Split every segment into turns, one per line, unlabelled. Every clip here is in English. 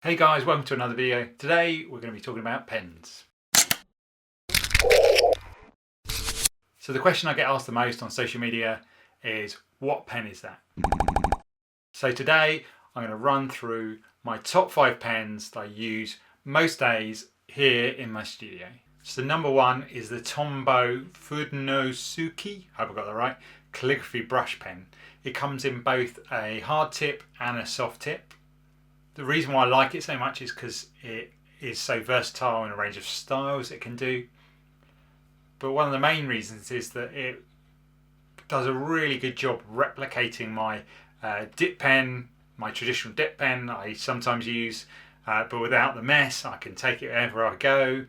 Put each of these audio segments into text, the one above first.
Hey guys, welcome to another video. Today we're going to be talking about pens. So the question I get asked the most on social media is, what pen is that? So today I'm going to run through my top 5 pens that I use most days here in my studio. So number 1 is the Tombow Funosuke, I hope I got that right, calligraphy brush pen. It comes in both a hard tip and a soft tip. The reason why I like it so much is because it is so versatile in a range of styles it can do. But one of the main reasons is that it does a really good job replicating my dip pen, my traditional dip pen I sometimes use, but without the mess. I can take it wherever I go,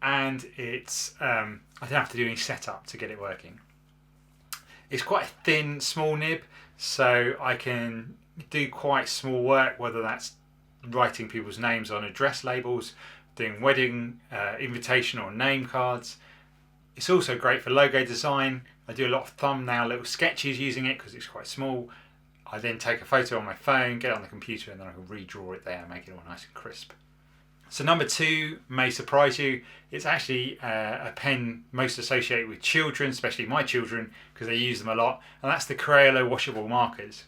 and it's I don't have to do any setup to get it working. It's quite a thin, small nib, so I can do quite small work, whether that's writing people's names on address labels, doing wedding invitation or name cards. It's also great for logo design. I do a lot of thumbnail little sketches using it because it's quite small. I then take a photo on my phone, get it on the computer, and then I can redraw it there and make it all nice and crisp. So number 2 may surprise you. It's actually a pen most associated with children, especially my children, because they use them a lot, and that's the Crayola Washable Markers.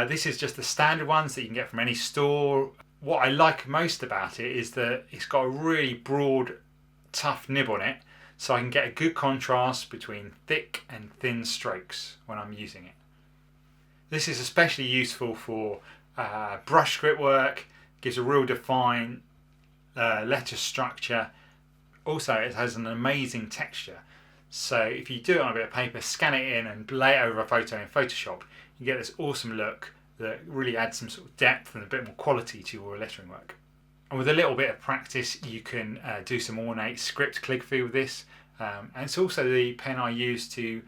This is just the standard ones that you can get from any store. What I like most about it is that it's got a really broad, tough nib on it, so I can get a good contrast between thick and thin strokes when I'm using it. This is especially useful for brush script work, gives a real defined letter structure. Also, it has an amazing texture. So if you do it on a bit of paper, scan it in and lay it over a photo in Photoshop, you get this awesome look that really adds some sort of depth and a bit more quality to your lettering work. And with a little bit of practice, you can do some ornate script calligraphy with this. And it's also the pen I use to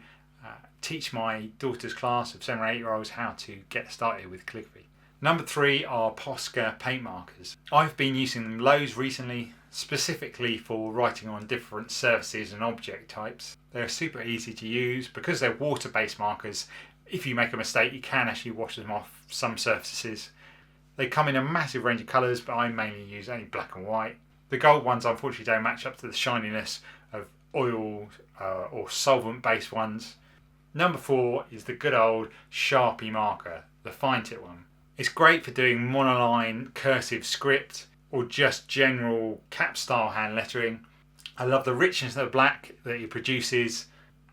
teach my daughter's class of 7 or 8 year olds how to get started with calligraphy. Number 3 are Posca paint markers. I've been using them loads recently, specifically for writing on different surfaces and object types. They're super easy to use because they're water-based markers. If you make a mistake, you can actually wash them off some surfaces. They come in a massive range of colours, but I mainly use only black and white. The gold ones unfortunately don't match up to the shininess of oil or solvent-based ones. Number 4 is the good old Sharpie marker, the fine tip one. It's great for doing monoline cursive script or just general cap style hand lettering. I love the richness of the black that it produces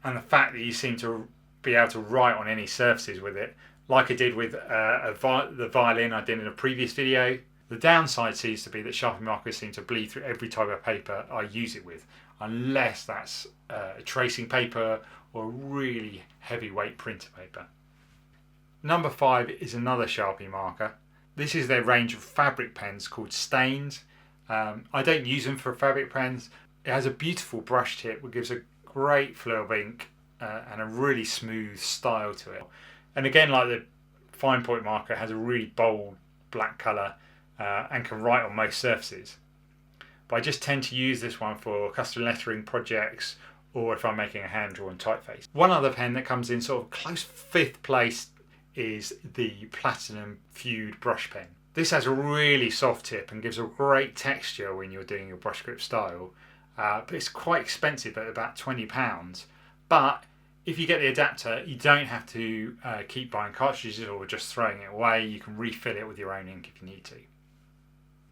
and the fact that you seem to be able to write on any surfaces with it, like I did with the violin I did in a previous video. The downside seems to be that Sharpie markers seem to bleed through every type of paper I use it with, unless that's a tracing paper or a really heavyweight printer paper. Number 5 is another Sharpie marker. This is their range of fabric pens called Stains. I don't use them for fabric pens. It has a beautiful brush tip which gives a great flow of ink and a really smooth style to it. And again, like the fine point marker, it has a really bold black colour and can write on most surfaces. But I just tend to use this one for custom lettering projects or if I'm making a hand-drawn typeface. One other pen that comes in sort of close 5th place is the Platinum Feud brush pen. This has a really soft tip and gives a great texture when you're doing your brush script style, but it's quite expensive at about £20. But if you get the adapter, you don't have to keep buying cartridges or just throwing it away. You can refill it with your own ink if you need to.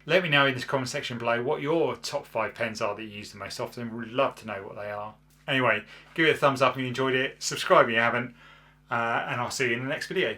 Let me know in the comment section below what your top 5 pens are that you use the most often. We'd love to know what they are. Anyway, give it a thumbs up if you enjoyed it, subscribe if you haven't, and I'll see you in the next video.